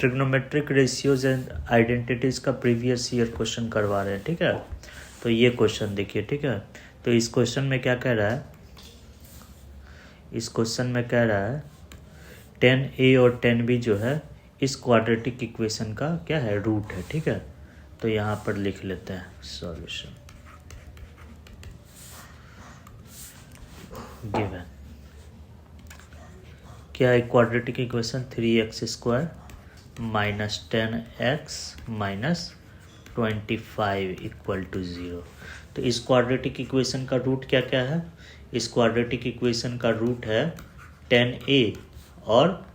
Trigonometric ratios and identities का previous year question करवा रहे हैं, ठीक है। तो ये क्वेश्चन देखिए, ठीक है। तो इस क्वेश्चन में क्या कह रहा है, इस क्वेश्चन में कह रहा है 10a और 10b जो है इस क्वाड्रेटिक इक्वेशन का क्या है, रूट है, ठीक है। तो यहाँ पर लिख लेते हैं सॉल्यूशन गिवन क्या है, quadratic equation 3x² minus 10x minus 25 equal to 0। तो इस क्वाड्रेटिक इक्वेशन का रूट क्या क्या है, इस क्वाड्रेटिक इक्वेशन का रूट है 10a और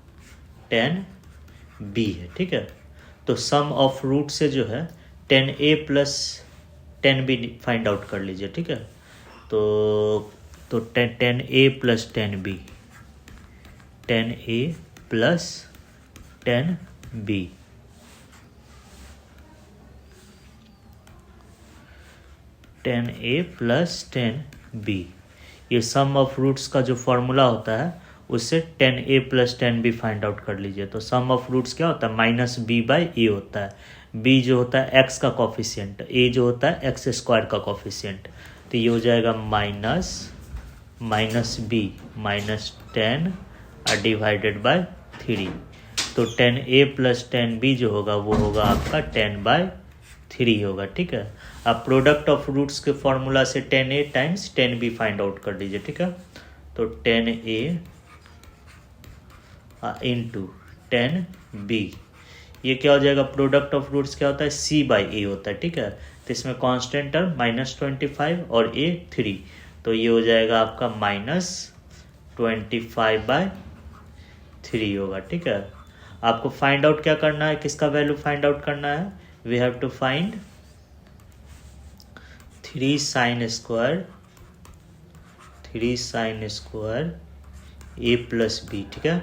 10b है, ठीक है। तो सम ऑफ रूट से जो है 10a plus 10b find out कर लीजिए, ठीक है। तो 10a plus 10b, 10a plus 10b, plus 10b, ये सम ऑफ रूट्स का जो फॉर्मूला होता है उससे 10a plus 10b find out कर लीजिए। तो सम ऑफ रूट्स क्या होता है, माइनस b बाई ए होता है। b जो होता है x का कॉफिशिएंट, a जो होता है x² का कॉफिशिएंट। तो ये हो जाएगा minus b minus 10 divided by 3। तो 10a प्लस 10b जो होगा वो होगा आपका 10/3 होगा, ठीक है। अब प्रोडक्ट ऑफ रूट्स के फॉर्मूला से 10a times 10b find out कर दीजिए, ठीक है। तो 10a इंटू 10b, ये क्या हो जाएगा, प्रोडक्ट ऑफ रूट्स क्या होता है, c/a होता है, ठीक है। तो इसमें कांस्टेंट टर्म -25 और a 3, तो ये हो जाएगा आपका -25/3 होगा, ठीक है। आपको फाइंड आउट क्या करना है, किसका वैल्यू फाइंड आउट करना है, we have to find 3 sin square a plus b, ठीक है,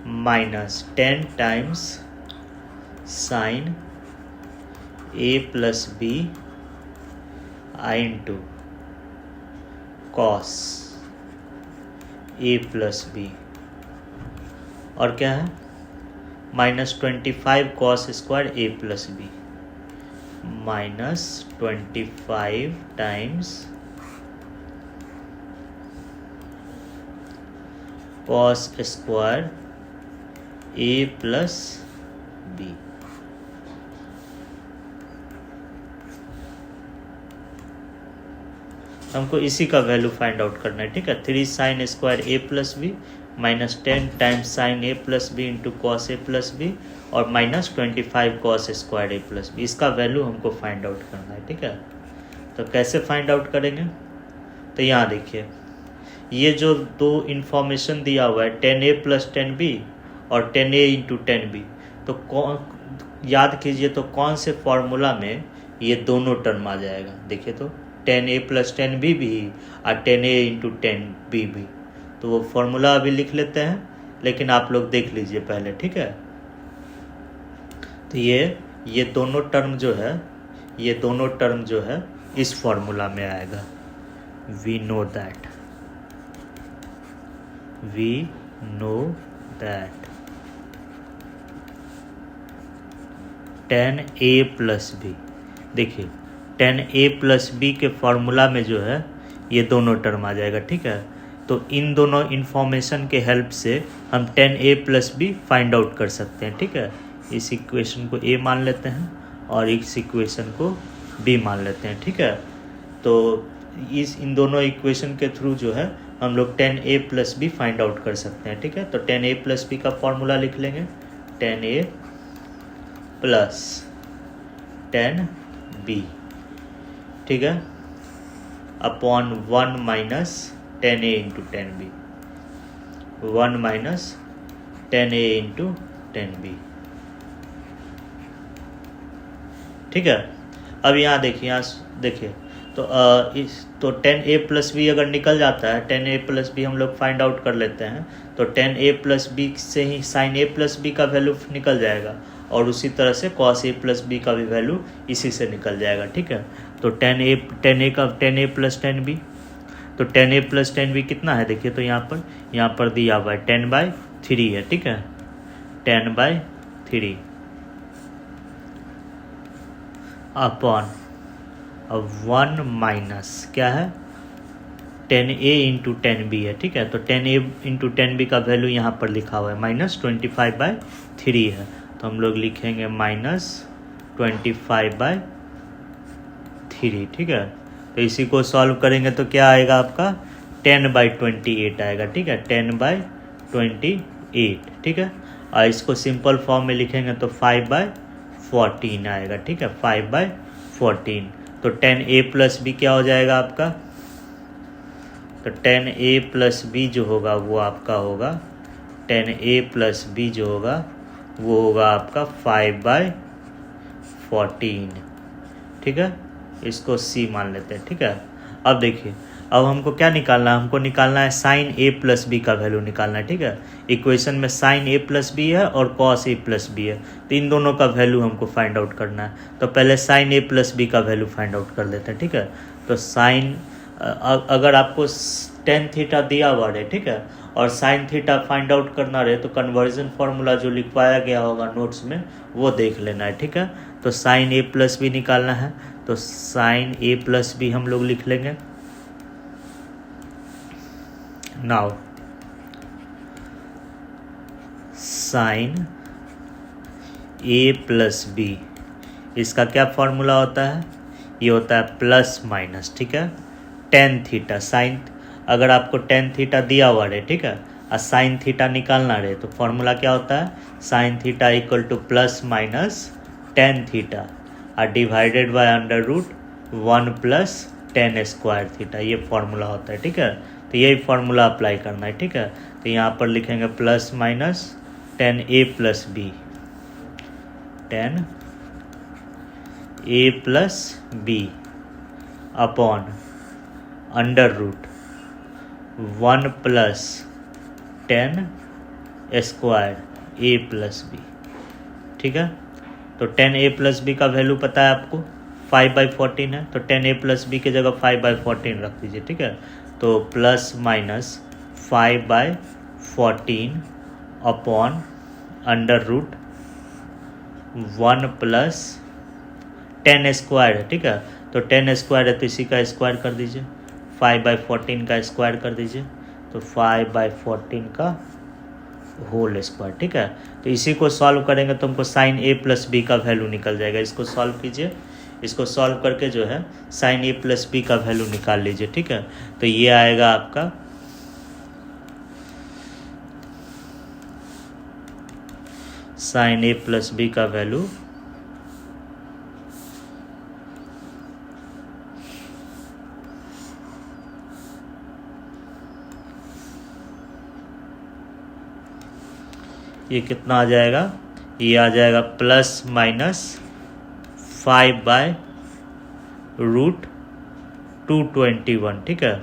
minus 10 times sine a plus b into cos a plus b, और क्या है -25 cos square a plus b, -25 times cos square a plus b। हमको इसी का value find out करना है, ठीक है। 3 sin square a plus B minus 10 times sine a plus B into cos a plus B और -25 cos square a plus B, इसका value हमको फाइंड आउट करना है, ठीक है। तो कैसे फाइंड आउट करेंगे, तो यहाँ देखिए ये जो दो इन्फॉर्मेशन दिया हुआ है 10a प्लस 10b और 10a इंटू 10b, तो याद कीजिए तो कौन से फॉर्मूला में ये दोनों टर्म आ जाएगा, देखिए तो 10a प्लस 10b भी और 10a इंटू 10b भी। तो वो फॉर्मूला अभी लिख लेते हैं, लेकिन आप लोग देख लीजिए पहले, ठीक है। तो ये दोनों टर्म जो है, ये दोनों टर्म जो है इस फॉर्मूला में आएगा। We know that 10a plus b, देखिए 10a प्लस b के फॉर्मूला में जो है ये दोनों टर्म आ जाएगा, ठीक है। तो इन दोनों इन्फॉर्मेशन के हेल्प से हम 10a plus b find out कर सकते हैं, ठीक है। इस इक्वेशन को a मान लेते हैं और इस इक्वेशन को b मान लेते हैं, ठीक है। तो इन दोनों इक्वेशन के थ्रू जो है हम लोग 10a plus b find out कर सकते हैं, ठीक है। तो 10a प्लस b का फॉर्मूला लिख लेंगे, 10a प्लस 10b, ठीक है, upon 1 minus 10a into 10b, 1 minus 10a into 10b, ठीक है। अब यहाँ देखिए, यहाँ देखिए तो 10a प्लस बी अगर निकल जाता है, 10a प्लस बी हम लोग फाइंड आउट कर लेते हैं, तो 10a प्लस बी से ही साइन a प्लस बी का वैल्यू निकल जाएगा और उसी तरह से कॉस a प्लस बी का भी वैल्यू इसी से निकल जाएगा, ठीक है। तो 10a प्लस 10b, तो 10a प्लस 10b कितना है, देखिए तो यहाँ पर दिया हुआ है 10/3 है, ठीक है। 10/3 अपॉन 1 माइनस क्या है 10a इंटू 10b है, ठीक है। तो 10a इंटू 10b का वैल्यू यहाँ पर लिखा हुआ है -25/3 है, तो हम लोग लिखेंगे -25/3, ठीक है। तो इसी को सॉल्व करेंगे तो क्या आएगा आपका 10/28 आएगा, ठीक है, 10/28, ठीक है। और इसको सिंपल फॉर्म में लिखेंगे तो 5/14 आएगा, ठीक है, 5/14। तो 10a प्लस बी क्या हो जाएगा आपका, तो 10a प्लस बी जो होगा वो आपका होगा 10a प्लस बी जो होगा वो होगा आपका 5/14, ठीक है। इसको c मान लेते हैं, ठीक है। अब देखिए, अब हमको क्या निकालना है, हमको निकालना है साइन a प्लस बी का वैल्यू निकालना है, ठीक है। इक्वेशन में साइन a प्लस बी है और कॉस a प्लस बी है, तो इन दोनों का वैल्यू हमको फाइंड आउट करना है। तो पहले साइन a प्लस बी का वैल्यू फाइंड आउट कर लेते हैं, ठीक है। तो साइन अगर आपको टेन थीटा दिया हुआ है, ठीक है, और साइन थीटा फाइंड आउट करना रहे तो कन्वर्जन फार्मूला जो लिखवाया गया होगा नोट्स में वो देख लेना है, ठीक है। तो साइन a प्लस बी निकालना है, तो साइन a प्लस बी हम लोग लिख लेंगे। Now sine a plus B, इसका क्या फॉर्मूला होता है, ये होता है प्लस माइनस, ठीक है, टेन थीटा। साइन अगर आपको टेन थीटा दिया हुआ है, ठीक है, और साइन थीटा निकालना रहे तो फॉर्मूला क्या होता है, sine theta equal to plus minus tan theta और divided by under root 1 plus tan square theta, ये फॉर्मूला होता है, ठीक है। तो यही फॉर्मूला अप्लाई करना है, ठीक है। तो यहाँ पर लिखेंगे plus minus 10a plus B, 10a plus B upon under root 1 plus 10 square a plus B, ठीक है। तो 10a प्लस बी का वैल्यू पता है आपको 5/14 है, तो 10a प्लस बी की जगह 5/14 रख दीजिए, ठीक है। तो plus minus 5/14 upon under root 1 plus 10 square है, ठीक है। तो 10 स्क्वायर है तो इसी का स्क्वायर कर दीजिए, 5/14 का स्क्वायर कर दीजिए, तो 5/14 का होल स्क्वायर, ठीक है। तो इसी को सॉल्व करेंगे तो हमको साइन a प्लस बी का वैल्यू निकल जाएगा। इसको सॉल्व कीजिए, इसको सॉल्व करके जो है साइन a प्लस बी का वैल्यू निकाल लीजिए, ठीक है। तो ये आएगा आपका साइन a प्लस बी का वैल्यू ये कितना आ जाएगा, ये आ जाएगा प्लस माइनस 5/√221, ठीक है,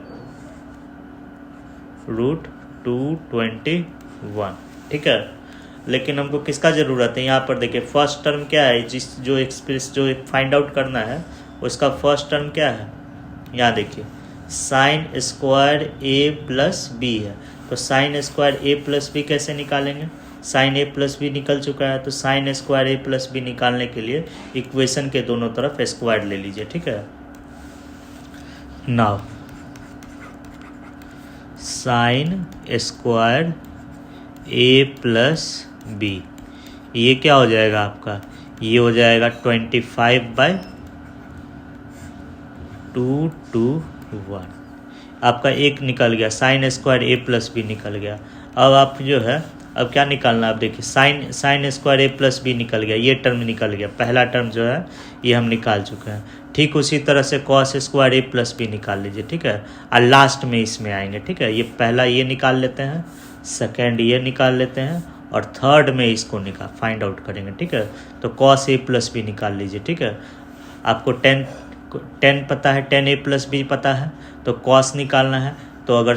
√221, ठीक है। लेकिन हमको किसका ज़रूरत है, यहाँ पर देखिए फर्स्ट टर्म क्या है, जो फाइंड आउट करना है उसका फर्स्ट टर्म क्या है, यहाँ देखिए sine square a plus B है, तो sine square a plus B कैसे निकालेंगे, साइन a प्लस बी निकल चुका है, तो sine square a plus B निकालने के लिए इक्वेशन के दोनों तरफ स्क्वायर ले लीजिए, ठीक है। Now sine square a plus B, ये क्या हो जाएगा आपका, ये हो जाएगा 25/221, आपका एक निकल गया, sine square a plus B निकल गया। अब आप जो है अब क्या निकालना है, आप देखिए sine square a plus B निकल गया, ये टर्म निकल गया, पहला टर्म जो है ये हम निकाल चुके हैं। ठीक उसी तरह से cos square a plus B निकाल लीजिए, ठीक है, और लास्ट में इसमें आएंगे, ठीक है। ये पहला ये निकाल लेते हैं, सेकेंड ये निकाल लेते हैं, और थर्ड में इसको फाइंड आउट करेंगे, ठीक है। तो कॉस a प्लस बी निकाल लीजिए, ठीक है। आपको 10 पता है, 10a प्लस बी पता है, तो कॉस निकालना है। तो अगर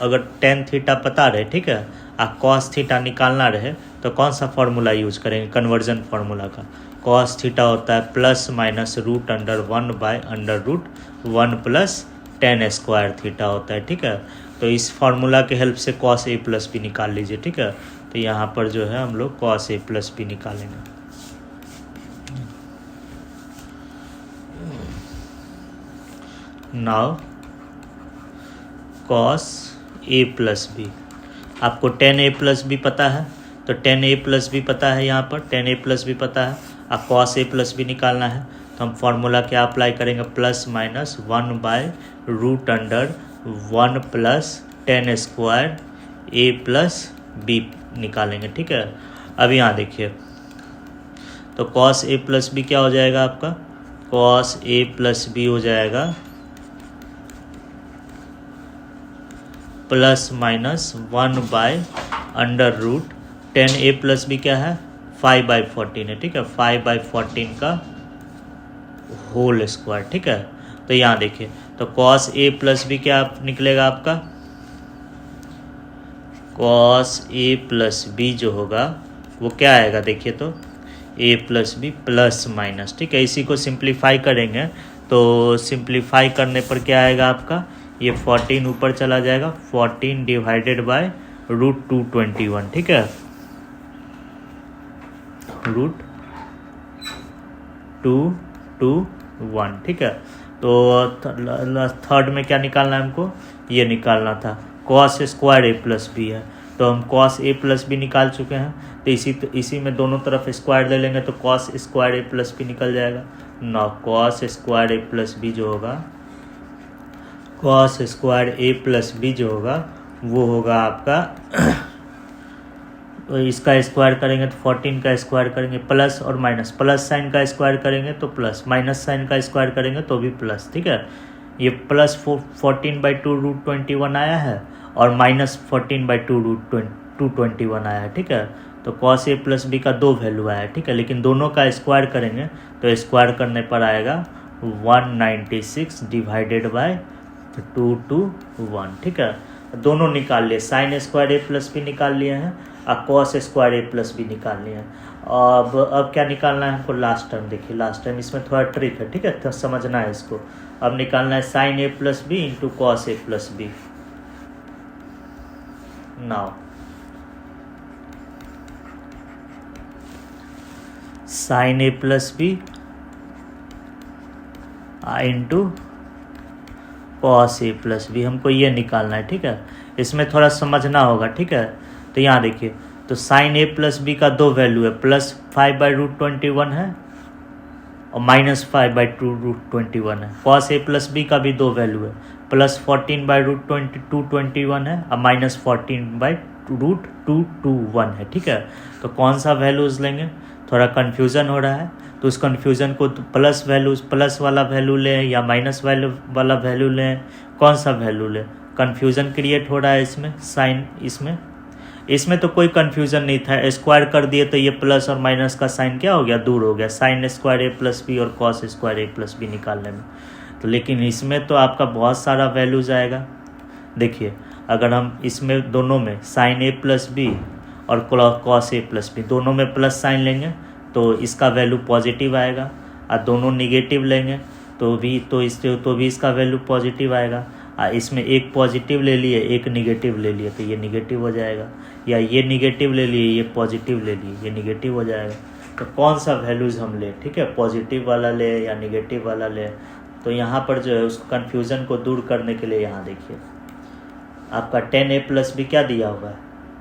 अगर 10 थीटा पता रहे, ठीक है, और कॉस थीटा निकालना रहे तो कौन सा फार्मूला यूज करेंगे, कन्वर्जन फार्मूला का। कॉस थीटा होता है plus minus √1/√1 plus 10 square theta होता है, ठीक है। तो इस फार्मूला के हेल्प से कॉस a प्लस बी निकाल लीजिए, ठीक है। तो यहाँ पर जो है हम लोग cos a प्लस बी निकालेंगे। Now cos a plus B, आपको tan a प्लस बी पता है, तो tan a प्लस बी पता है, यहाँ पर tan a प्लस बी पता है। अब cos a प्लस बी निकालना है, तो हम फॉर्मूला क्या अप्लाई करेंगे, plus minus 1/√1 plus tan square a plus B निकालेंगे। ठीक है, अब यहाँ देखिए, तो cos a प्लस बी क्या हो जाएगा आपका, cos a प्लस बी हो जाएगा plus minus 1/√, tan a plus B क्या है 5/14 है। ठीक है, 5/14 का होल स्क्वायर। ठीक है, तो यहाँ देखिए, तो cos a प्लस बी क्या निकलेगा आपका, cos a प्लस बी जो होगा वो क्या आएगा, देखिए तो a plus B plus minus. ठीक है, इसी को सिंप्लीफाई करेंगे, तो सिंप्लीफाई करने पर क्या आएगा आपका, ये 14 ऊपर चला जाएगा, 14 डिवाइडेड बाय √221। ठीक है, √221। ठीक है, तो थर्ड में क्या निकालना है हमको, ये निकालना था, cos square a plus B है, तो हम cos a प्लस बी निकाल चुके हैं, तो इसी में दोनों तरफ स्क्वायर ले लेंगे, तो cos square a plus B निकल जाएगा। ना cos square a plus B जो होगा, cos square a plus B जो होगा वो होगा आपका तो इसका स्क्वायर करेंगे तो 14 का स्क्वायर करेंगे, प्लस और माइनस, प्लस साइन का स्क्वायर करेंगे तो प्लस, माइनस साइन का स्क्वायर करेंगे तो भी प्लस। ठीक है, ये प्लस 14/2√21 आया है और माइनस 14/2√221 आया है। ठीक है, तो cos a प्लस बी का 2 वैल्यू आया है। ठीक है, लेकिन दोनों का स्क्वायर करेंगे तो स्क्वायर करने पर आएगा 196 डिवाइडेड बाय 221। ठीक है, दोनों निकाल लिए, sine square a plus B निकाल लिए हैं और cos square a plus B निकाल लिए हैं। अब क्या निकालना है हमको, लास्ट टर्म। देखिए लास्ट टर्म, इसमें थोड़ा ट्रिक है। ठीक है, तो समझना है इसको। अब निकालना है sine a plus B into cos a plus B. Now sine a plus B into cos a plus B, हमको ये निकालना है। ठीक है, इसमें थोड़ा समझना होगा। ठीक है, तो यहाँ देखिए, तो साइन a प्लस बी का 2 वैल्यू है, प्लस 5/√21 है और माइनस 5/2√21 है। cos a प्लस बी का भी 2 वैल्यू है, प्लस 14/√221 है और माइनस 14/√221 है। ठीक है, तो कौन सा वैल्यूज़ लेंगे, थोड़ा कन्फ्यूज़न हो रहा है, तो उस कन्फ्यूज़न को प्लस वैल्यूज, प्लस वाला वैल्यू लें या माइनस वैल्यू वाला वैल्यू लें, कौन सा वैल्यू लें, कन्फ्यूज़न क्रिएट हो रहा है इसमें। साइन इसमें तो कोई कन्फ्यूज़न नहीं था, स्क्वायर कर दिए तो ये प्लस और माइनस का साइन क्या हो गया, दूर हो गया, sine square a plus B और cos square a plus B निकालने में। तो लेकिन इसमें तो आपका बहुत सारा वैल्यूज आएगा। देखिए, अगर हम इसमें दोनों में साइन a प्लस बी और cos a प्लस बी दोनों में प्लस साइन लेंगे तो इसका वैल्यू पॉजिटिव आएगा, और दोनों निगेटिव लेंगे तो भी इसका वैल्यू पॉजिटिव आएगा। इसमें एक पॉजिटिव ले लिए, एक निगेटिव ले लिए, तो ये निगेटिव हो जाएगा, या ये निगेटिव ले लिए, ये पॉजिटिव ले लिए, ये निगेटिव हो जाएगा। तो कौन सा वैल्यूज़ हम ले, ठीक है, पॉजिटिव वाला ले या निगेटिव वाला ले। तो यहाँ पर जो है उस कन्फ्यूज़न को दूर करने के लिए यहाँ देखिए, आपका tan a प्लस बी क्या दिया हुआ है,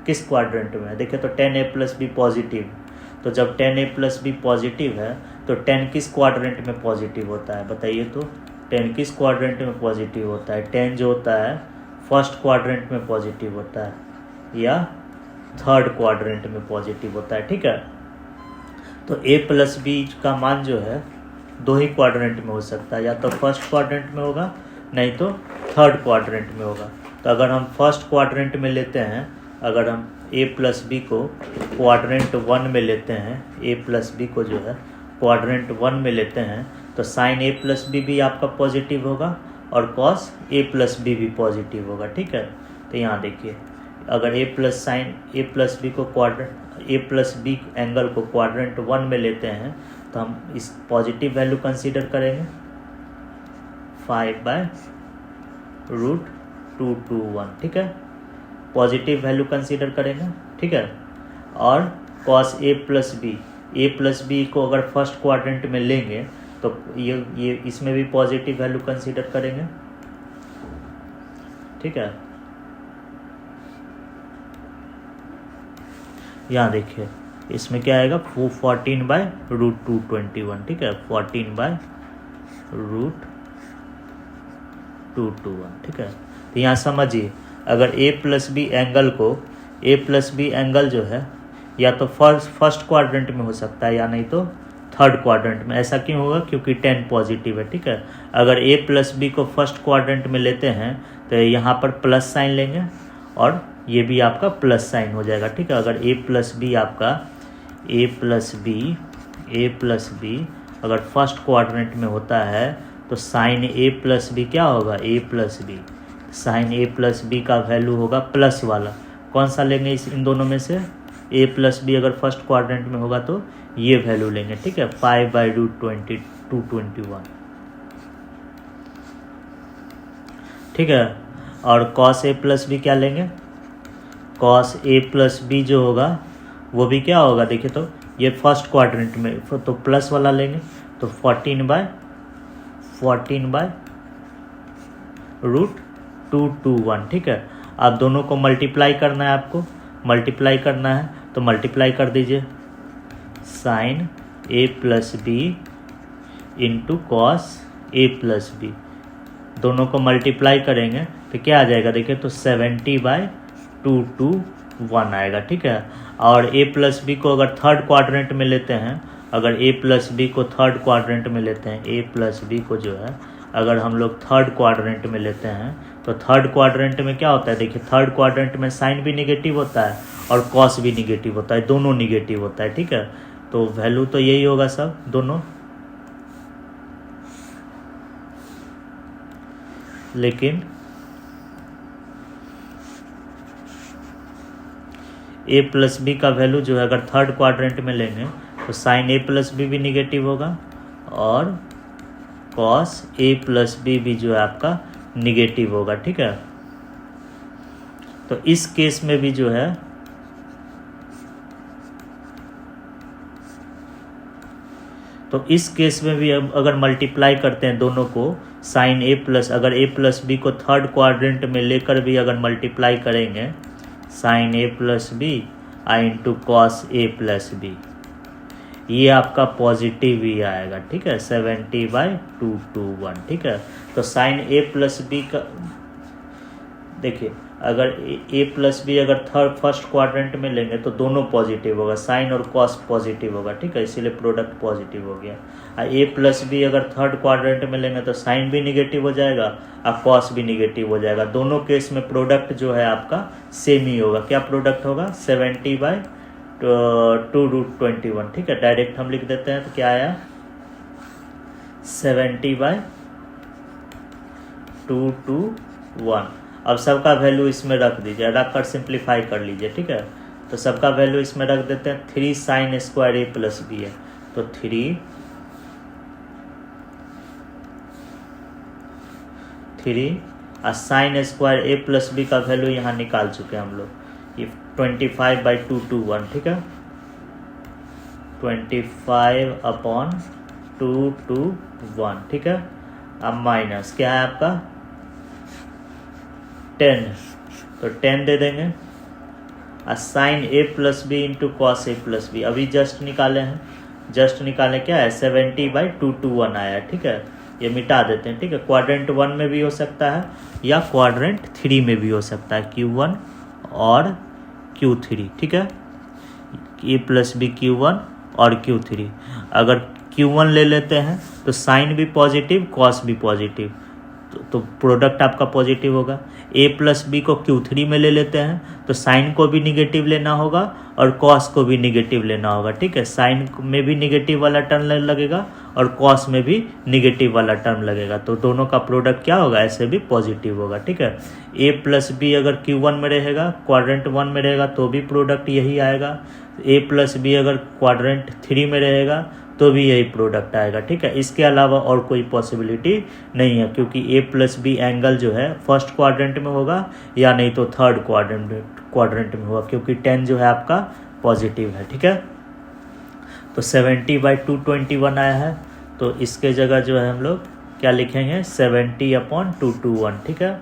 किस क्वाड्रेंट में है, देखिए तो tan a plus B positive, तो जब tan a plus B positive है तो tan किस क्वाड्रेंट में पॉजिटिव होता है, बताइए तो, tan किस क्वाड्रेंट में पॉजिटिव होता है, tan जो होता है फर्स्ट क्वाड्रेंट में पॉजिटिव होता है या थर्ड क्वाड्रेंट में पॉजिटिव होता है। ठीक है, तो a प्लस बी का मान जो है 2 ही क्वाड्रेंट में हो सकता है, या तो फर्स्ट क्वाड्रेंट में होगा नहीं तो थर्ड क्वाड्रेंट में होगा। तो अगर हम फर्स्ट क्वाड्रेंट में लेते हैं, अगर हम a प्लस बी को क्वाड्रेंट 1 में लेते हैं, a प्लस बी को जो है क्वाड्रेंट 1 में लेते हैं, तो साइन a प्लस बी भी आपका पॉजिटिव होगा और cos a प्लस बी भी पॉजिटिव होगा। ठीक है, तो यहाँ देखिए, अगर a प्लस बी को a प्लस बी एंगल को क्वाड्रेंट 1 में लेते हैं तो हम इस पॉजिटिव वैल्यू कंसीडर करेंगे 5/√221। ठीक है, पॉजिटिव वैल्यू कंसीडर करेंगे। ठीक है, और कॉस ए प्लस बी को अगर फर्स्ट क्वाड्रेंट में लेंगे तो ये इसमें भी पॉजिटिव वैल्यू कंसीडर करेंगे, ठीक है। यहाँ देखिए इसमें क्या आएगा 14/√221, ठीक है, 14/√221, ठीक है। तो यहाँ समझिए अगर ए प्लस बी एंगल जो है या तो फर्स्ट क्वाड्रेंट में हो सकता है या नहीं तो थर्ड क्वाड्रेंट में। ऐसा क्यों होगा? क्योंकि 10 पॉजिटिव है, ठीक है। अगर ए प्लस बी को फर्स्ट क्वाड्रेंट में लेते हैं तो यहाँ पर प्लस साइन लेंगे और ये भी आपका प्लस साइन हो जाएगा, ठीक है। अगर ए प्लस बी अगर फर्स्ट क्वाड्रेंट में होता है तो साइन ए प्लस बी क्या होगा? ए प्लस बी। साइन ए प्लस बी का वैल्यू होगा प्लस वाला। कौन सा लेंगे इन दोनों में से? ए प्लस बी अगर फर्स्ट क्वाड्रेंट में होगा तो ये वैल्यू लेंगे, ठीक है, 5/√221, ठीक है। और कॉस ए प्लस बी क्या लेंगे? कॉस ए प्लस बी जो होगा वो भी क्या होगा? देखिए तो ये फर्स्ट क्वाड्रेंट में तो प्लस वाला लेंगे तो 14/√221, ठीक है। आप दोनों को मल्टीप्लाई करना है, आपको मल्टीप्लाई करना है तो मल्टीप्लाई कर दीजिए। Sign A plus B into cos A plus B, दोनों को मल्टीप्लाई करेंगे तो क्या आ जाएगा? देखिए तो 70/221 आएगा, ठीक है। और ए प्लस बी को अगर थर्ड क्वाड्रेंट में लेते हैं, ए प्लस बी को जो है अगर हम लोग थर्ड क्वाड्रेंट में लेते हैं तो थर्ड क्वाड्रेंट में क्या होता है? देखिए थर्ड क्वाड्रेंट में साइन भी निगेटिव होता है और कॉस भी निगेटिव होता है, दोनों निगेटिव होता है, ठीक है। तो वैल्यू तो यही होगा सब दोनों, लेकिन ए प्लस बी का वैल्यू जो है अगर थर्ड क्वाड्रेंट में लेंगे तो साइन ए प्लस बी भी निगेटिव होगा और कॉस ए प्लस बी भी जो है आपका निगेटिव होगा, ठीक है। तो इस केस में भी जो है अगर मल्टीप्लाई करते हैं दोनों को, साइन ए प्लस अगर ए प्लस बी को थर्ड क्वाड्रेंट में लेकर भी अगर मल्टीप्लाई करेंगे, sign A plus B into cos A plus B, ये आपका पॉजिटिव ही आएगा, ठीक है, 70/221, ठीक है। तो साइन ए प्लस बी का देखिए अगर ए प्लस बी अगर फर्स्ट क्वाड्रेंट में लेंगे तो दोनों पॉजिटिव होगा, साइन और कॉस पॉजिटिव होगा, ठीक है, इसीलिए प्रोडक्ट पॉजिटिव हो गया। ए प्लस बी अगर थर्ड क्वाड्रेंट में लेंगे तो साइन भी निगेटिव हो जाएगा और कॉस भी निगेटिव हो जाएगा। दोनों केस में प्रोडक्ट जो है आपका सेम ही होगा। क्या प्रोडक्ट होगा? 70/2√21, ठीक है। डायरेक्ट हम लिख देते हैं तो क्या आया? 70/221। अब सबका वैल्यू इसमें रख दीजिए, रख कर सिंप्लीफाई कर लीजिए, ठीक है। तो सबका वैल्यू इसमें रख देते हैं। 3 साइन स्क्वायर ए प्लस बी है तो 3 और साइन स्क्वायर ए प्लस बी का वैल्यू यहाँ निकाल चुके हैं हम लोग, ये 25/221, ठीक है, 25/221, ठीक है। अब माइनस क्या है आपका? 10, तो 10 दे देंगे। Sign A plus B into cos A plus B अभी जस्ट निकाले क्या है? 70/221 आया, ठीक है। ये मिटा देते हैं, ठीक है। क्वाड्रेंट 1 में भी हो सकता है या क्वाड्रेंट 3 में भी हो सकता है, Q1 और Q3, ठीक है। ए प्लस बी Q1 और Q3। अगर Q1 ले लेते हैं तो साइन भी पॉजिटिव कॉस भी पॉजिटिव, तो प्रोडक्ट आपका पॉजिटिव होगा। ए प्लस बी को Q3 में ले लेते हैं तो साइन को भी निगेटिव लेना होगा और कॉस को भी निगेटिव लेना होगा, ठीक है। साइन में भी निगेटिव वाला टर्म लगेगा और कॉस में भी निगेटिव वाला टर्म लगेगा, तो दोनों का प्रोडक्ट क्या होगा? ऐसे भी पॉजिटिव होगा, ठीक है। ए प्लस बी अगर Q1 में रहेगा, क्वाड्रेंट 1 में रहेगा तो भी प्रोडक्ट यही आएगा। ए प्लस बी अगर क्वाड्रेंट 3 में रहेगा तो भी यही प्रोडक्ट आएगा, ठीक है। इसके अलावा और कोई पॉसिबिलिटी नहीं है, क्योंकि ए प्लस बी एंगल जो है फर्स्ट क्वाड्रेंट में होगा या नहीं तो थर्ड क्वाड्रेंट में होगा, क्योंकि 10 जो है आपका पॉजिटिव है, ठीक है। तो 70/221 आया है, तो इसके जगह जो है हम लोग क्या लिखेंगे 70/221, ठीक है,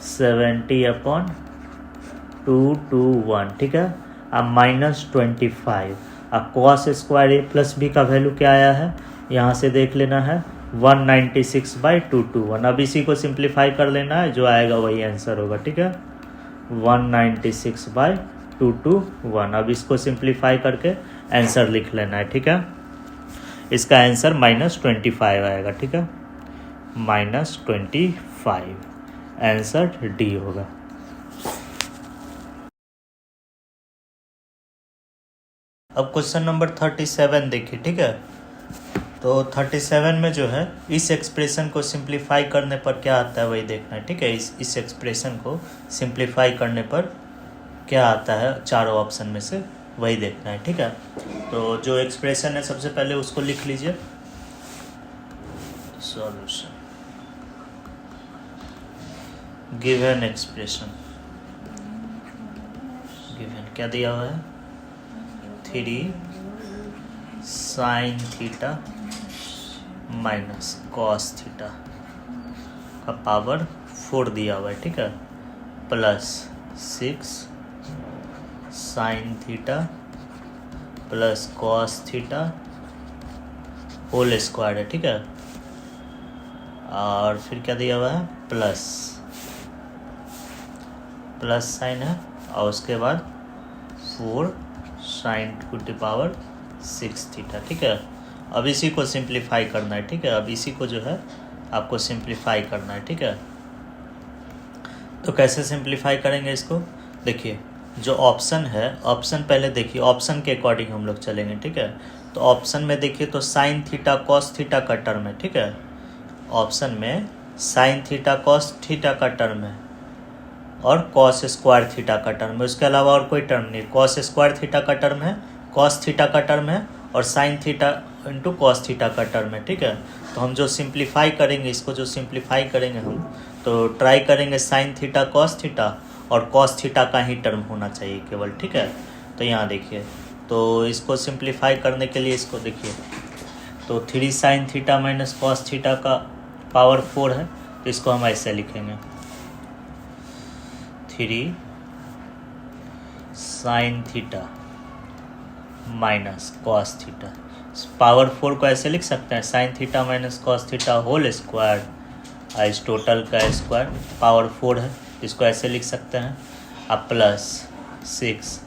70/221, ठीक है। अब -25, अब कॉस स्क्वायर ए प्लस बी का वैल्यू क्या आया है यहाँ से देख लेना है 196/221। अब इसी को सिंप्लीफाई कर लेना है, जो आएगा वही आंसर होगा, ठीक है, 196/221। अब इसको सिंप्लीफाई करके आंसर लिख लेना है, ठीक है। इसका आंसर -25 आएगा, ठीक है, -25, आंसर डी होगा। अब क्वेश्चन नंबर 37 देखिए, ठीक है। तो 37 में जो है इस एक्सप्रेशन को सिंप्लीफाई करने पर क्या आता है वही देखना है, ठीक है। इस एक्सप्रेशन को सिंप्लीफाई करने पर क्या आता है चारों ऑप्शन में से वही देखना है, ठीक है। तो जो एक्सप्रेशन है सबसे पहले उसको लिख लीजिए, सॉल्यूशन गिवन एक्सप्रेशन, गिवन क्या दिया हुआ है 3 sin theta minus cos theta का पावर 4 दिया हुआ है, ठीक है, plus 6 sin theta plus cos theta whole square है, ठीक है। और फिर क्या दिया हुआ है प्लस साइन है, और उसके बाद 4 sin to the power 6 theta, ठीक है। अब इसी को सिंप्लीफाई करना है, ठीक है। अब इसी को जो है आपको सिंप्लीफाई करना है, ठीक है। तो कैसे सिंप्लीफाई करेंगे इसको, देखिए जो ऑप्शन है, ऑप्शन पहले देखिए, ऑप्शन के अकॉर्डिंग हम लोग चलेंगे, ठीक है। तो ऑप्शन में देखिए तो साइन थीटा कॉस थीटा का टर्म है, ठीक है। ऑप्शन में साइन थीटा कॉस थीटा का टर्म है और कॉस स्क्वायर थीटा का टर्म है, उसके अलावा और कोई टर्म नहीं। कॉस स्क्वायर थीटा का टर्म है, कॉस थीटा का टर्म है और sine theta into cos theta का टर्म है, ठीक है। तो हम जो सिंप्लीफाई करेंगे, इसको जो सिंप्लीफाई करेंगे हम, तो ट्राई करेंगे साइन थीटा कॉस थीटा और कॉस थीटा का ही टर्म होना चाहिए केवल, ठीक है। तो यहाँ देखिए, तो इसको सिंप्लीफाई करने के लिए इसको देखिए, तो 3 sin theta minus cos theta का पावर 4 है, तो इसको हम ऐसे लिखेंगे 3 sin theta minus cos theta, power 4 को ऐसे लिख सकते हैं sine theta minus cos theta whole square, इस टोटल का स्क्वायर पावर 4 है, इसको ऐसे लिख सकते हैं। अब प्लस 6,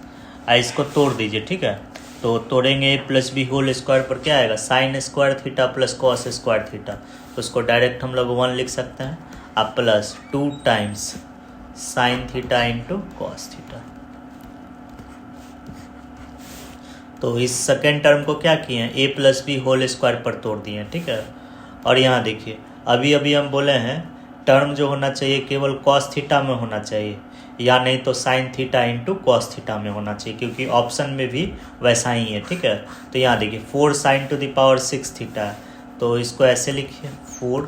इसको तोड़ दीजिए, ठीक है। तो तोड़ेंगे ए प्लस बी होल स्क्वायर पर क्या आएगा sign square theta plus cos square theta, तो उसको डायरेक्ट हम लोग 1 लिख सकते हैं। अब plus 2 times sine theta into cos theta. तो इस सेकेंड टर्म को क्या किए हैं ए प्लस बी होल स्क्वायर पर तोड़ दिए हैं, ठीक है। और यहाँ देखिए अभी हम बोले हैं टर्म जो होना चाहिए केवल कॉस थीटा में होना चाहिए, या नहीं तो sine theta into cos theta में होना चाहिए, क्योंकि ऑप्शन में भी वैसा ही है, ठीक है। तो यहाँ देखिए 4 sin to the power 6 theta है, तो इसको ऐसे लिखिए 4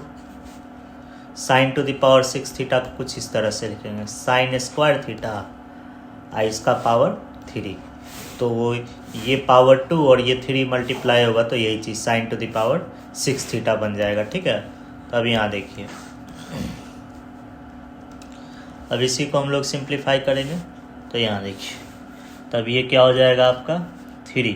sin to the power 6 theta को कुछ इस तरह से लिखेंगे साइन स्क्वायर थीटा इसका पावर 3, तो वो ये पावर 2 और ये 3 मल्टीप्लाई होगा तो यही चीज़ sine to the power 6 theta बन जाएगा, ठीक है। तो अब यहाँ देखिए, अब इसी को हम लोग सिंप्लीफाई करेंगे, तो यहाँ देखिए तब ये क्या हो जाएगा आपका 3।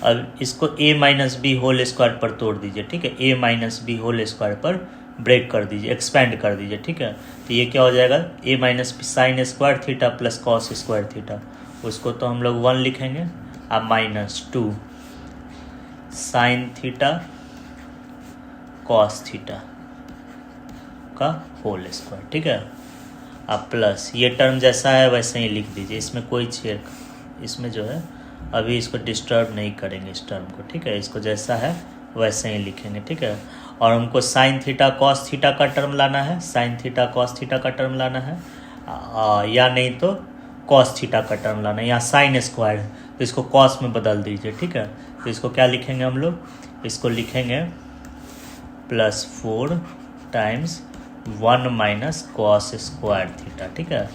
अब इसको a minus B whole square पर तोड़ दीजिए, ठीक है। a minus B whole square पर ब्रेक कर दीजिए, एक्सपेंड कर दीजिए, ठीक है। तो ये क्या हो जाएगा a minus sign square theta plus cos square theta, उसको तो हम लोग 1 लिखेंगे। अब -2 साइन थीटा कॉस थीटा का होल स्क्वायर, ठीक है। अब प्लस ये टर्म जैसा है वैसे ही लिख दीजिए, इसमें कोई इसमें जो है अभी इसको डिस्टर्ब नहीं करेंगे इस टर्म को, ठीक है। इसको जैसा है वैसे ही लिखेंगे, ठीक है। और हमको साइन थीटा कॉस थीटा का टर्म लाना है, साइन थीटा कॉस थीटा का टर्म लाना है, या नहीं तो कॉस थीटा का टर्म लाना है। यहाँ साइन स्क्वायर है तो इसको कॉस में बदल दीजिए, ठीक है। तो इसको क्या लिखेंगे हम लोग, इसको लिखेंगे +4 times 1 minus cos square theta, ठीक है।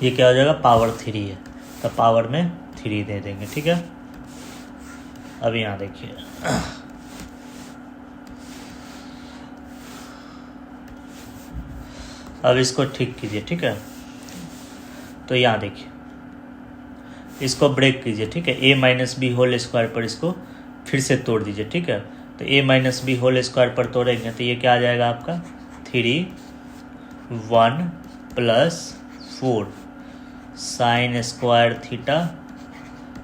ये क्या हो जाएगा, पावर 3 है तो पावर में 3 दे देंगे, ठीक है। अब यहाँ देखिए अब इसको ठीक कीजिए, ठीक है। तो यहाँ देखिए इसको ब्रेक कीजिए, ठीक है। a minus B whole square पर इसको फिर से तोड़ दीजिए, ठीक है। तो a minus B whole square पर तोड़ेंगे तो ये क्या आ जाएगा आपका 3 1 plus 4 sign square theta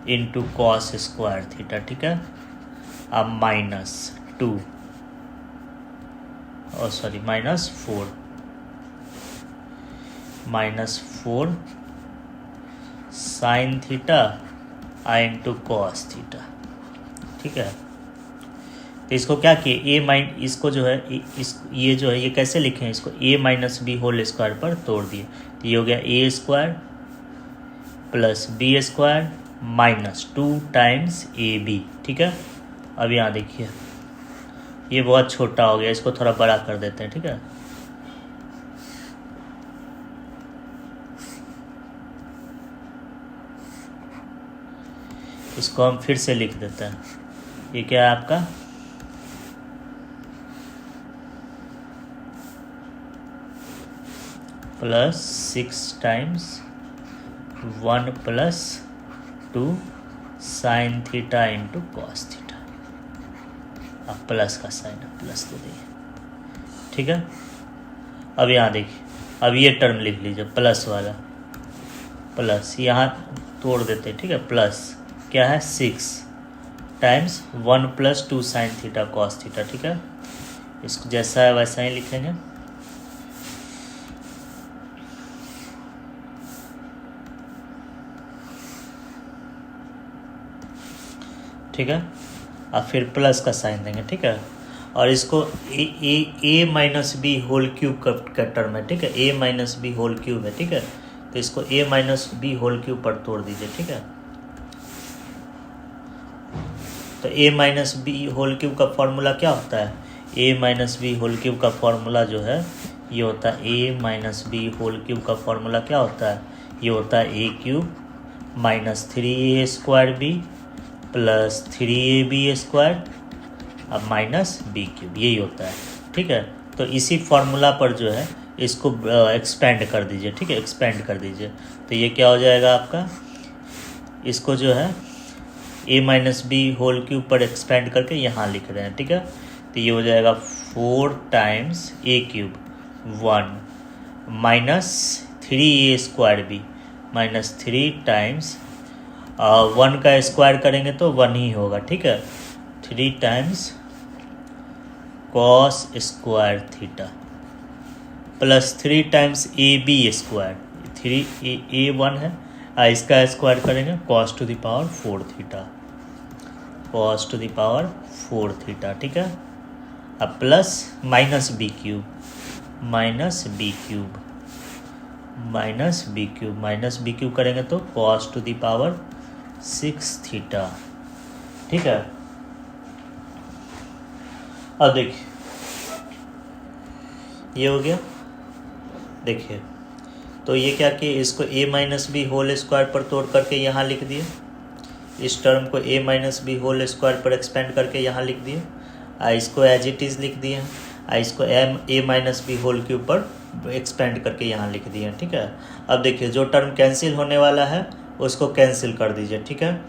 into cos square theta, ठीक है। अब माइनस 2 और सॉरी माइनस 4 साइन थीटा आई इंटू कॉस थीटा, ठीक है। तो इसको क्या किए इसको जो है ये जो है ये कैसे लिखें इसको, a minus B whole square पर तोड़ दिए तो ये हो गया a square plus B square minus 2 times A B, ठीक है। अब यहाँ देखिए ये बहुत छोटा हो गया, इसको थोड़ा बड़ा कर देते हैं, ठीक है। इसको हम फिर से लिख देते हैं, ये क्या है आपका plus 6 times 1 plus 2 sine theta into cos theta. अब प्लस का साइन प्लस दे दिए, ठीक है। अब यहाँ देखिए अब ये टर्म लिख लीजिए प्लस वाला, प्लस यहाँ तोड़ देते हैं, ठीक है। प्लस क्या है 6 times 1 plus 2 sine theta cos theta, ठीक है। इसको जैसा है वैसा ही लिखेंगे, ठीक है। अब फिर प्लस का साइन देंगे, ठीक है। और इसको ए माइनस बी होल क्यूब का टर्म है, ठीक है। ए माइनस बी होल क्यूब है, ठीक है। तो इसको ए माइनस बी होल क्यूब पर तोड़ दीजिए, ठीक है। तो ए माइनस बी होल क्यूब का फॉर्मूला क्या होता है, ए माइनस बी होल क्यूब का फॉर्मूला जो है ये होता है ए माइनस बी होल क्यूब का फॉर्मूला क्या होता है, ये होता है ए cube minus 3a square b plus 3ab square अब माइनस बी क्यूब, यही होता है, ठीक है। तो इसी फॉर्मूला पर जो है इसको एक्सपेंड कर दीजिए, ठीक है। एक्सपेंड कर दीजिए तो ये क्या हो जाएगा आपका, इसको जो है a minus B whole cube पर एक्सपेंड करके यहाँ लिख रहे हैं, ठीक है। तो ये हो जाएगा 4 times a cube 1 minus 3a square B minus 3 times 1 का स्क्वायर करेंगे तो 1 ही होगा, ठीक है। 3 times cos square theta plus 3 times A B square, 3a1 है इसका स्क्वायर करेंगे cos to the power 4 theta, cos to the power 4 theta, ठीक है। अब plus minus B cube minus B cube minus B cube minus B cube करेंगे तो cos to the power 6 theta, ठीक है। अब देखिए ये हो गया, देखिए तो ये क्या कि इसको a minus B whole square पर तोड़ करके यहाँ लिख दिए, इस टर्म को a minus B whole square पर एक्सपेंड करके यहाँ लिख दिए, इसको एज इट इज़ लिख दिए, इसको a minus B whole cube पर एक्सपेंड करके यहाँ लिख दिए, ठीक है। अब देखिए जो टर्म कैंसिल होने वाला है उसको कैंसिल कर दीजिए, ठीक है।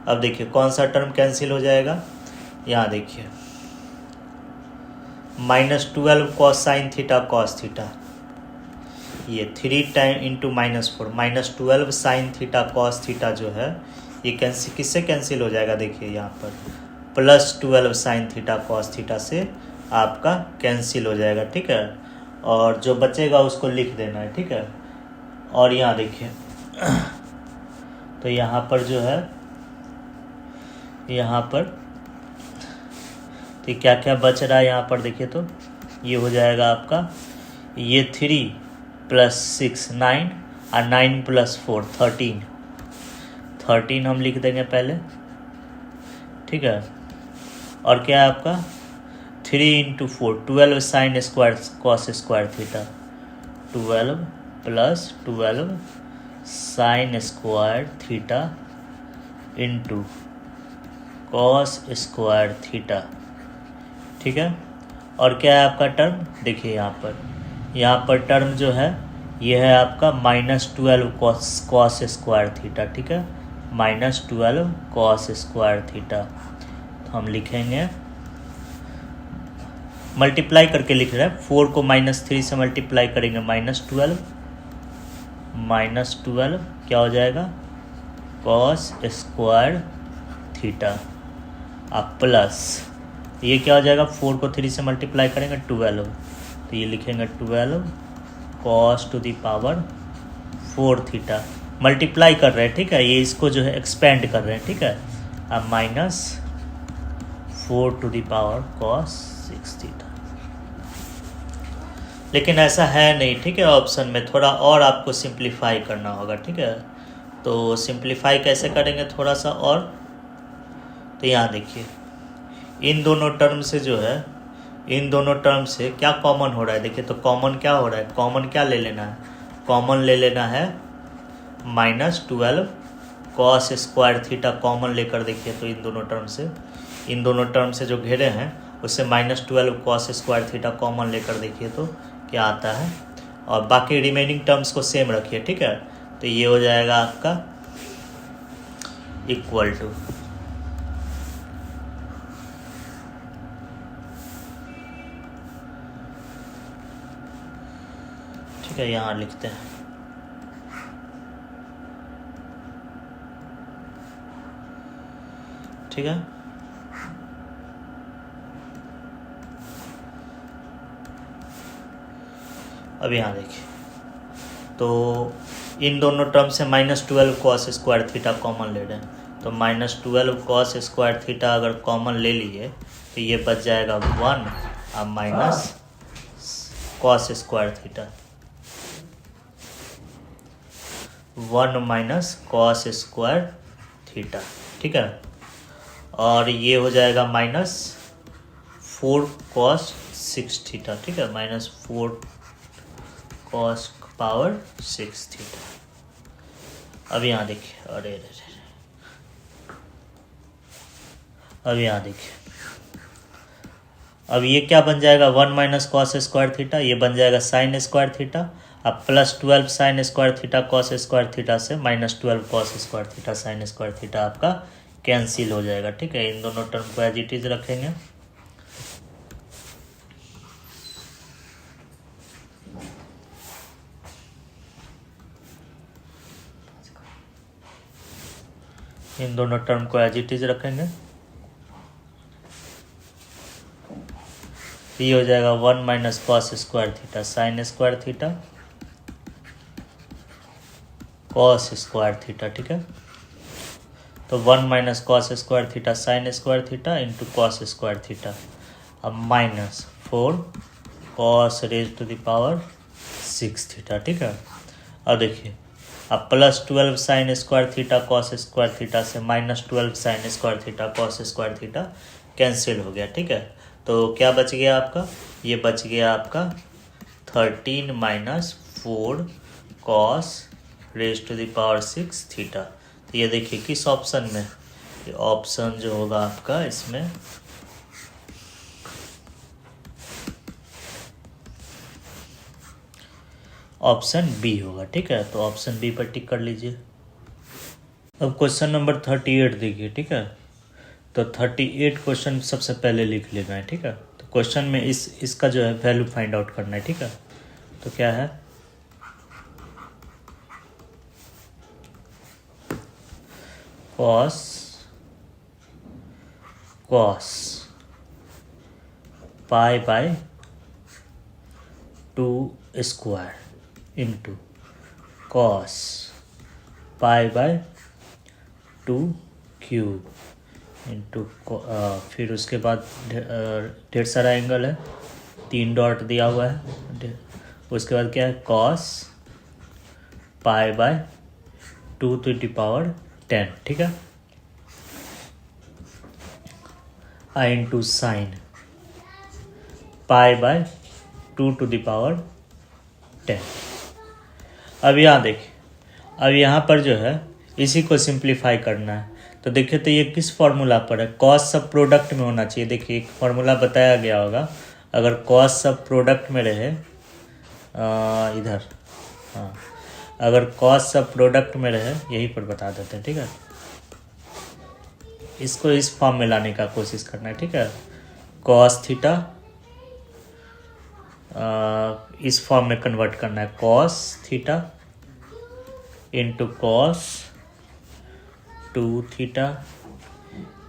अब देखिए कौन सा टर्म कैंसिल हो जाएगा, यहाँ देखिए -12 cos sine theta cos theta, ये 3 time into -4 -12 sine theta cos theta जो है ये कैंसिल किससे कैंसिल हो जाएगा, देखिए यहाँ पर +12 साइन थीटा कॉस थीटा से आपका कैंसिल हो जाएगा, ठीक है। और जो बचेगा उसको लिख देना है, ठीक है। और यहाँ देखिए तो यहाँ पर जो है यहाँ पर तो क्या क्या बच रहा है यहाँ पर देखिए, तो ये हो जाएगा आपका ये 3 + 6 9 और 9 + 4 13 हम लिख देंगे पहले, ठीक है। और क्या है आपका 3 × 4 12 sine square cos square theta 12 + 12 sine square theta into cos square theta, ठीक है। और क्या है आपका टर्म, देखिए यहाँ पर टर्म जो है ये है आपका -12 कॉस स्क्वायर थीटा, ठीक है, -12 कॉस स्क्वायर थीटा। तो हम लिखेंगे, मल्टीप्लाई करके लिख रहे हैं, 4 को -3 से मल्टीप्लाई करेंगे, -12 क्या हो जाएगा, कॉस स्क्वायर थीटा, अब प्लस ये क्या हो जाएगा, 4 को 3 से मल्टीप्लाई करेंगे 12, तो ये लिखेंगे 12 cos to the power 4 theta, multiply कर रहे हैं, ठीक है, ये इसको जो है एक्सपेंड कर रहे हैं, ठीक है। अब -4 to the power cos 6 theta. लेकिन ऐसा है नहीं, ठीक है, ऑप्शन में थोड़ा और आपको सिंप्लीफाई करना होगा, ठीक है। तो सिंप्लीफाई कैसे करेंगे थोड़ा सा और, तो यहाँ देखिए इन दोनों टर्म से जो है, इन दोनों टर्म से क्या कॉमन हो रहा है, देखिए तो कॉमन क्या हो रहा है, कॉमन क्या ले लेना है, कॉमन ले लेना है -12 कॉस स्क्वायर थीटा कॉमन लेकर देखिए, तो इन दोनों टर्म से जो घेरे हैं उससे -12 कॉस स्क्वायर थीटा कॉमन लेकर देखिए तो क्या आता है, और बाकी रिमेनिंग टर्म्स को सेम रखिए, ठीक है। तो ये हो जाएगा आपका इक्वल टू, ठीक है, यहाँ लिखते हैं, ठीक है। अब यहाँ देखिए, तो इन दोनों टर्म से -12 कॉस स्क्वायर थीटा कॉमन ले रहे हैं, तो -12 कॉस स्क्वायर थीटा अगर कॉमन ले लिए तो ये बच जाएगा 1 और minus cos square theta, 1 minus cos square theta, ठीक है। और ये हो जाएगा -4 कॉस 6 थीटा, ठीक है, -4 कॉस पावर 6 थीटा। अब यहाँ देखिए, अरे अब यहाँ देखिए, अब ये क्या बन जाएगा, 1 माइनस कॉस स्क्वायर थीटा, ये बन जाएगा साइन स्क्वायर थीटा, अब +12 sine square theta cos square theta से -12 cos square theta sine square theta आपका कैंसिल हो जाएगा, ठीक है। इन दोनों टर्म को एज इट इज रखेंगे, इन दोनों टर्म को एज इट इज रखेंगे, ये हो जाएगा 1 minus cos square theta sine square theta cos square theta, ठीक है। तो 1 minus cos square theta sine square theta into cos square theta, अब -4 cos raise to the power 6 theta, ठीक है। अब देखिए, अब +12 sine square theta cos square theta से -12 sine square theta cos square theta cancel हो गया, ठीक है। तो क्या बच गया आपका, ये बच गया आपका 13 minus 4 cos raise to the power 6 theta. तो ये देखिए किस ऑप्शन में, ये ऑप्शन जो होगा आपका इसमें ऑप्शन बी होगा, ठीक है। तो ऑप्शन बी पर टिक कर लीजिए। अब क्वेश्चन नंबर 38 देखिए, ठीक है। तो 38 क्वेश्चन सबसे पहले लिख लेना है, ठीक है। तो क्वेश्चन में इसका जो है वैल्यू फाइंड आउट करना है, ठीक है। तो क्या है, cos pi by 2 square into cos pi by 2 cube into फिर उसके बाद ढेर सारा एंगल है, 3 डॉट दिया हुआ है, उसके बाद क्या है cos pi by 2 to the power 10, ठीक है। I into sine pi by 2 to the power 10। अब यहाँ देखिए, अब यहाँ पर जो है इसी को सिंप्लीफाई करना है। तो देखिए तो ये किस फॉर्मूला पर है, कॉस सब प्रोडक्ट में होना चाहिए। देखिए एक फॉर्मूला बताया गया होगा, अगर कॉस सब प्रोडक्ट में रहे इधर, हाँ अगर कॉस सब प्रोडक्ट में रहे, यहीं पर बता देते हैं, ठीक है। इसको इस फॉर्म में लाने का कोशिश करना है, ठीक है। कॉस थीटा इस फॉर्म में कन्वर्ट करना है, cos theta into cos 2 theta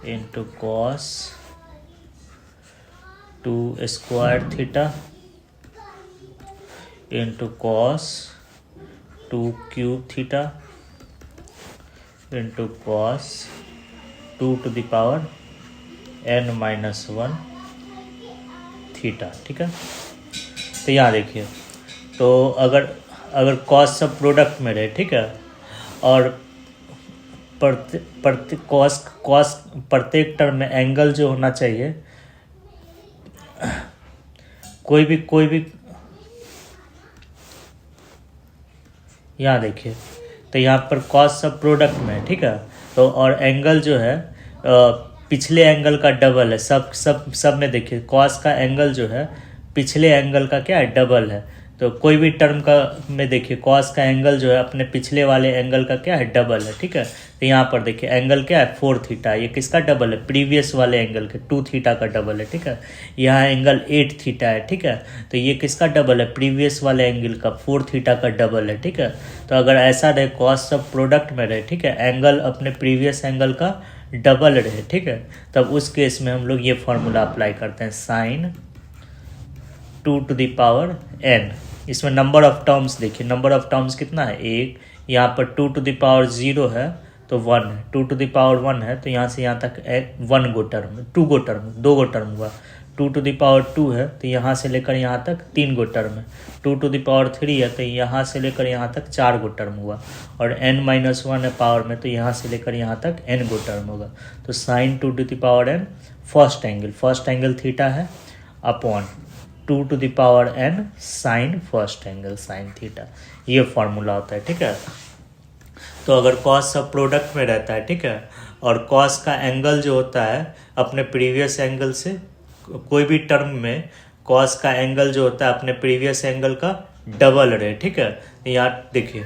into cos 2 square theta into cos 2 cube theta into cos 2 to the power n-1 theta, ठीक है। तो यहाँ देखिए, तो अगर कॉस सब प्रोडक्ट में रहे, ठीक है, और प्रत्येक टर्म में एंगल जो होना चाहिए, कोई भी यहाँ देखिए, तो यहाँ पर कॉस सब प्रोडक्ट में है, ठीक है। तो और एंगल जो है पिछले एंगल का डबल है, सब में देखिए कॉस का एंगल जो है पिछले एंगल का क्या है, डबल है। तो कोई भी टर्म का में देखिए कॉस का एंगल जो है अपने पिछले वाले एंगल का क्या है, डबल है, ठीक है। तो यहाँ पर देखिए एंगल क्या है, 4 थीटा, ये किसका डबल है, प्रीवियस वाले एंगल के 2 थीटा का डबल है, ठीक है। यहाँ एंगल 8 थीटा है, ठीक है। तो ये किसका डबल है, प्रीवियस वाले एंगल का 4 थीटा का डबल है, ठीक है। तो अगर ऐसा रहे कॉस सब प्रोडक्ट में रहे, ठीक है, एंगल अपने प्रीवियस एंगल का डबल रहे, ठीक है, तब उस केस में हम लोग ये फॉर्मूला अप्लाई करते हैं, sine 2 to the power n। इसमें नंबर ऑफ टर्म्स देखिए, नंबर ऑफ टर्म्स कितना है, 1, यहाँ पर 2 टू द पावर 0 है तो 1 है, 2 टू द पावर 1 है तो यहाँ से यहाँ तक 1 गो टर्म, 2 गो टर्म, 2 गो टर्म हुआ। 2 टू द पावर 2 है तो यहाँ से लेकर यहाँ तक 3 गो टर्म है। 2 टू द पावर 3 है तो यहाँ से लेकर यहाँ तक 4 गो टर्म हुआ। और n-1 है पावर में, तो यहाँ से लेकर यहाँ तक n गो टर्म होगा। तो sine 2 to the power n first angle theta है, upon 2 to the power n sine first angle sine theta, ये फॉर्मूला होता है, ठीक है। तो अगर कॉस सब प्रोडक्ट में रहता है, ठीक है, और कॉस का एंगल जो होता है अपने प्रीवियस एंगल से, कोई भी टर्म में कॉस का एंगल जो होता है अपने प्रीवियस एंगल का डबल रहे, ठीक है। यहाँ देखिए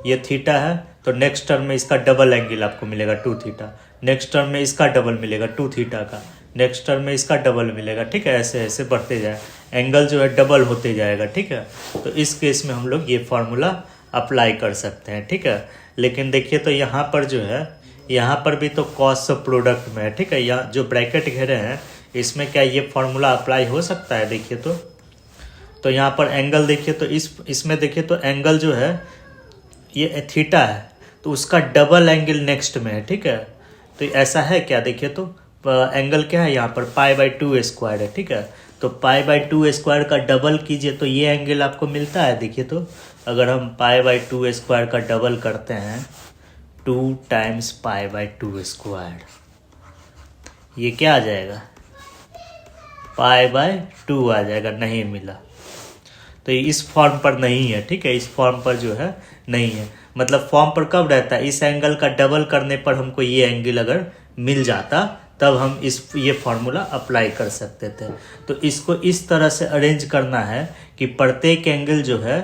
ये थीटा है, तो नेक्स्ट टर्म में इसका डबल एंगल आपको मिलेगा 2 थीटा, नेक्स्ट टर्म में इसका डबल मिलेगा 2 थीटा का, नेक्स्ट टर्म में इसका डबल मिलेगा, ठीक है। ऐसे ऐसे बढ़ते जाए, एंगल जो है डबल होते जाएगा, ठीक है। तो इस केस में हम लोग ये फार्मूला अप्लाई कर सकते हैं, ठीक है। लेकिन देखिए तो यहाँ पर जो है, यहाँ पर भी तो कॉस सब प्रोडक्ट में है, ठीक है। यहाँ जो ब्रैकेट घेरे हैं इसमें क्या ये फार्मूला अप्लाई हो सकता है, देखिए तो यहाँ पर एंगल देखिए, तो इसमें देखिए तो एंगल जो है ये थीटा है, तो उसका डबल एंगल नेक्स्ट में है, ठीक है। तो ऐसा है क्या, देखिए तो एंगल क्या है यहाँ पर π/2 स्क्वायर है, ठीक है। तो π/2 स्क्वायर का डबल कीजिए तो ये एंगल आपको मिलता है। देखिए तो अगर हम π/2 स्क्वायर का डबल करते हैं 2 टाइम्स π/2 स्क्वायर, ये क्या आ जाएगा, π/2 आ जाएगा, नहीं मिला। तो इस फॉर्म पर नहीं है, ठीक है, इस फॉर्म पर जो है नहीं है। मतलब फॉर्म पर कब रहता है, इस एंगल का डबल करने पर हमको ये एंगल अगर मिल जाता तब हम ये फार्मूला अप्लाई कर सकते थे। तो इसको इस तरह से अरेंज करना है कि प्रत्येक एंगल जो है,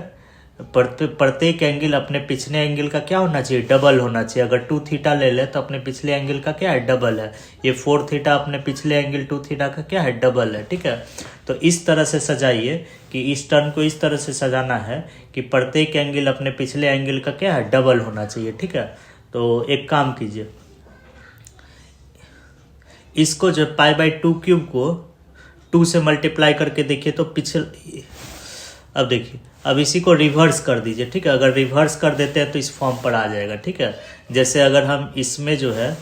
प्रत्येक एंगल अपने पिछले एंगल का क्या होना चाहिए, डबल होना चाहिए। अगर 2 थीटा ले ले तो अपने पिछले एंगल का क्या है, डबल है। ये 4 थीटा अपने पिछले एंगल 2 थीटा का क्या है, डबल है, ठीक है। तो इस तरह से सजाइए कि इस टर्म को इस तरह से सजाना है कि प्रत्येक एंगल अपने पिछले एंगल का क्या है, डबल होना चाहिए, ठीक है। तो एक काम कीजिए, इसको जो π/2 क्यूब को 2 से मल्टीप्लाई करके देखिए तो पिछले, अब देखिए, अब इसी को रिवर्स कर दीजिए, ठीक है। अगर रिवर्स कर देते हैं तो इस फॉर्म पर आ जाएगा, ठीक है। जैसे अगर हम इसमें जो है,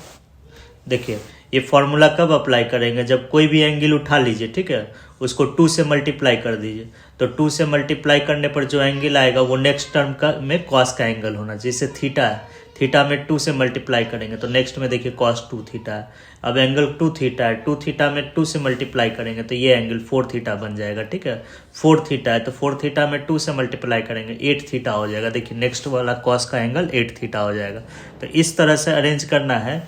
देखिए ये फॉर्मूला कब अप्लाई करेंगे, जब कोई भी एंगल उठा लीजिए, ठीक है, उसको 2 से मल्टीप्लाई कर दीजिए। तो 2 से मल्टीप्लाई करने पर जो एंगल आएगा वो नेक्स्ट टर्म का में कॉस का एंगल होना चाहिए। जैसे थीटा है, थीटा में 2 से मल्टीप्लाई करेंगे तो नेक्स्ट में देखिए cos 2 थीटा है। अब एंगल 2 थीटा है, 2 थीटा में 2 से मल्टीप्लाई करेंगे तो ये एंगल 4 थीटा बन जाएगा, ठीक है। 4 थीटा है तो 4 थीटा में 2 से मल्टीप्लाई करेंगे 8 थीटा हो जाएगा। देखिए नेक्स्ट वाला cos का एंगल 8 थीटा हो जाएगा। तो इस तरह से अरेंज करना है।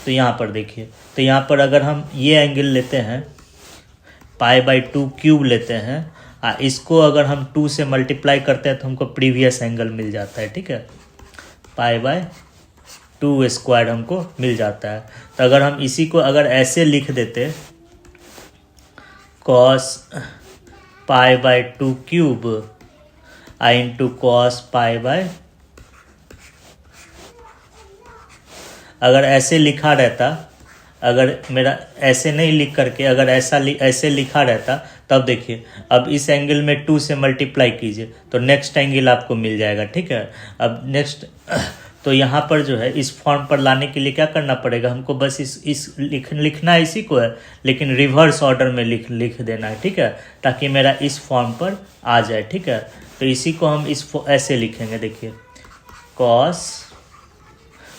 तो यहाँ पर देखिए, तो यहाँ पर अगर हम ये एंगल लेते हैं π/2 क्यूब लेते हैं, इसको अगर हम 2 से मल्टीप्लाई करते हैं तो हमको प्रीवियस एंगल मिल जाता है, ठीक है। π/2 स्क्वायर हमको मिल जाता है। तो अगर हम इसी को अगर ऐसे लिख देते cos π/2 क्यूब इंटू cos π/, अगर ऐसे लिखा रहता, अगर मेरा ऐसे नहीं लिख करके अगर ऐसे लिखा रहता, तब देखिए अब इस एंगल में 2 से मल्टीप्लाई कीजिए तो नेक्स्ट एंगल आपको मिल जाएगा, ठीक है। अब नेक्स्ट तो यहाँ पर जो है इस फॉर्म पर लाने के लिए क्या करना पड़ेगा हमको, बस लिखना इसी को है, लेकिन रिवर्स ऑर्डर में लिख देना है, ठीक है, ताकि मेरा इस फॉर्म पर आ जाए, ठीक है। तो इसी को हम ऐसे लिखेंगे, देखिए cos,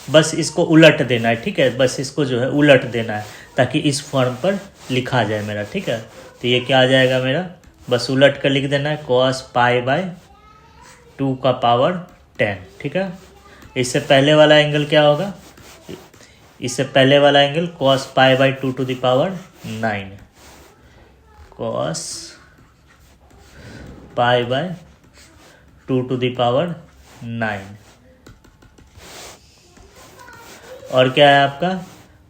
बस इसको उलट देना है, ठीक है, बस इसको जो है उलट देना है ताकि इस फॉर्म पर लिखा जाए मेरा, ठीक है। तो ये क्या आ जाएगा मेरा, बस उलट कर लिख देना है cos π/2 का पावर 10, ठीक है। इससे पहले वाला एंगल क्या होगा, इससे पहले वाला angle cos π/2 to the power 9, cos π/2 to the power 9। और क्या है आपका,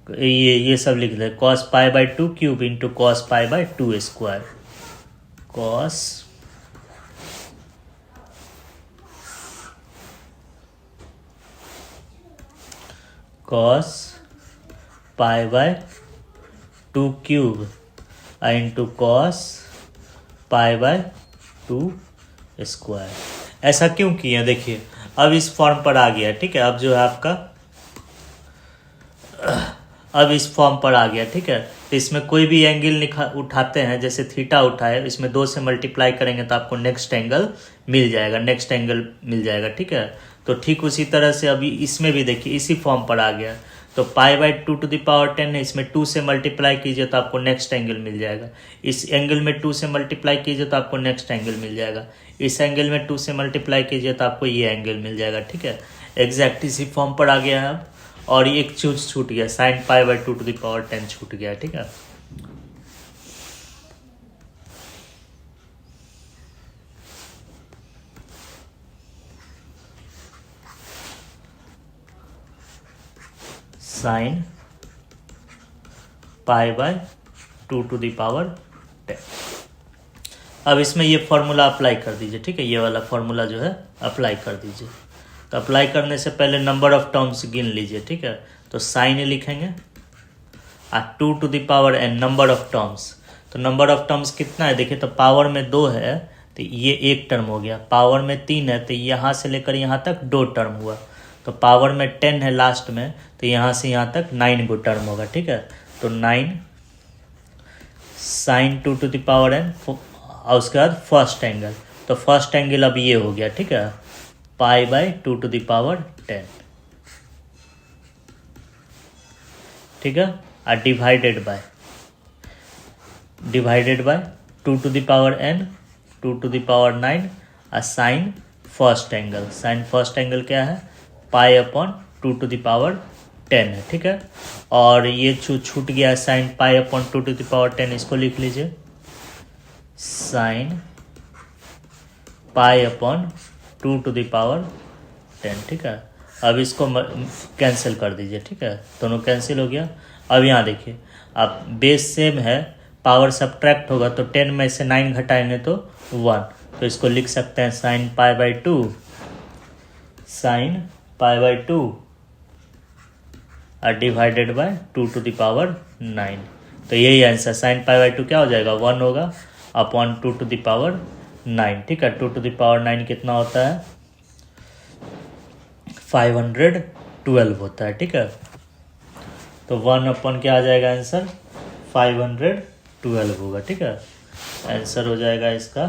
ये सब लिख दे cos π/2 cube into cos π/2 square, cos π/2 cube into cos π/2 square. ऐसा क्यों किया, देखिए अब इस फॉर्म पर आ गया, ठीक है। अब जो है आपका अब इस फॉर्म पर आ गया, ठीक है। तो इसमें कोई भी एंगल उठाते हैं, जैसे थीटा उठाए, इसमें 2 से मल्टीप्लाई करेंगे तो आपको नेक्स्ट एंगल मिल जाएगा, ठीक है। तो ठीक उसी तरह से अभी इसमें भी देखिए इसी फॉर्म पर आ गया। तो π/2 टू द पावर 10 है, इसमें 2 से मल्टीप्लाई कीजिए तो आपको नेक्स्ट एंगल मिल जाएगा। इस एंगल में 2 से मल्टीप्लाई कीजिए तो आपको नेक्स्ट एंगल मिल जाएगा। इस एंगल में 2 से मल्टीप्लाई कीजिए तो आपको ये एंगल मिल जाएगा, ठीक है। एग्जैक्ट इसी फॉर्म पर आ गया है अब। और एक चीज छूट गया, sin π/2 टू द पावर 10 छूट गया, ठीक है। sin π/2 to the power 10। अब इसमें ये फॉर्मूला अप्लाई कर दीजिए, ठीक है। ये वाला फॉर्मूला जो है अप्लाई कर दीजिए। तो अप्लाई करने से पहले नंबर ऑफ टर्म्स गिन लीजिए, ठीक है। तो साइन लिखेंगे 2 to the power n number of terms. तो नंबर ऑफ टर्म्स कितना है, देखिए तो पावर में 2 है तो ये 1 टर्म हो गया, पावर में 3 है तो यहाँ से लेकर यहाँ तक 2 टर्म हुआ। तो पावर में 10 है लास्ट में, तो यहाँ से यहाँ तक 9 गो टर्म होगा, ठीक है। तो 9 sin 2 to the power n, और उसके बाद फर्स्ट एंगल, तो फर्स्ट एंगल अब ये हो गया, ठीक है, π/2 टू द पावर 10, ठीक है। और divided by 2 to the power n 2 to the power 9 और साइन फर्स्ट एंगल क्या है, π/2 टू द पावर 10 है, ठीक है। और ये छूट गया साइन π/2 टू द पावर 10, इसको लिख लीजिए साइन π/2 टू द पावर 10, ठीक है। अब इसको कैंसिल कर दीजिए, ठीक है, दोनों कैंसिल हो गया। अब यहाँ देखिए, अब बेस सेम है, पावर सब्ट्रैक्ट होगा तो 10 में से 9 घटाएंगे तो 1, तो इसको लिख सकते हैं sin π/2 और divided by 2 to the power 9। तो यही आंसर sin π/2 क्या हो जाएगा, 1 होगा अपॉन 2 टू द पावर 9, ठीक है। 2 टू द पावर 9 कितना होता है, 512 होता है, ठीक है। तो 1 अपन क्या आ जाएगा आंसर, 512 होगा, ठीक है। आंसर हो जाएगा इसका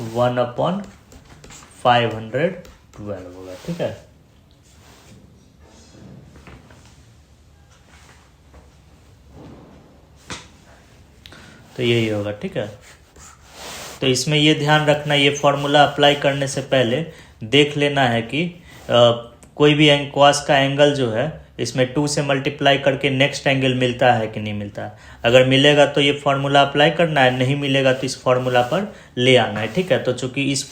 1/512, 512 होगा, ठीक है। तो यही होगा, ठीक है। तो इसमें ये ध्यान रखना, ये फॉर्मूला अप्लाई करने से पहले देख लेना है कि कोई भी कॉस का एंगल जो है इसमें 2 से मल्टीप्लाई करके नेक्स्ट एंगल मिलता है कि नहीं मिलता है। अगर मिलेगा तो ये फॉर्मूला अप्लाई करना है, नहीं मिलेगा तो इस फॉर्मूला पर ले आना है, ठीक है। तो चूंकि इस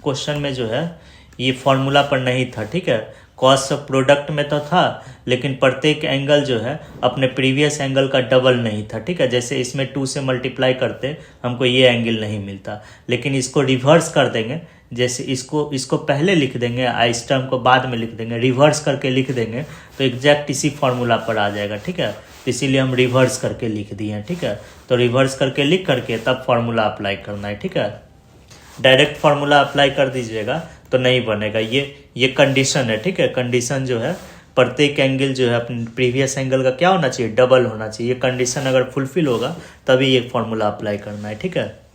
क्वेश्चन में जो है ये फॉर्मूला पर नहीं था, ठीक है। कॉस प्रोडक्ट में तो था, लेकिन प्रत्येक एंगल जो है अपने प्रीवियस एंगल का डबल नहीं था, ठीक है। जैसे इसमें 2 से मल्टीप्लाई करते हमको ये एंगल नहीं मिलता, लेकिन इसको रिवर्स कर देंगे, जैसे इसको पहले लिख देंगे, इस टर्म को बाद में लिख देंगे, रिवर्स करके लिख देंगे तो एग्जैक्ट इसी फॉर्मूला पर आ जाएगा, ठीक है। तो इसीलिए हम रिवर्स करके लिख दिए हैं, ठीक है। तो रिवर्स करके लिख करके तब फॉर्मूला अप्लाई करना है, ठीक है। डायरेक्ट फार्मूला अप्लाई कर दीजिएगा तो नहीं बनेगा, ये कंडीशन है, ठीक है। कंडीशन जो है प्रत्येक एंगल जो है अपने प्रीवियस एंगल का क्या होना चाहिए, डबल होना चाहिए। ये कंडीशन अगर फुलफिल होगा तभी ये फॉर्मूला अप्लाई करना है, ठीक है।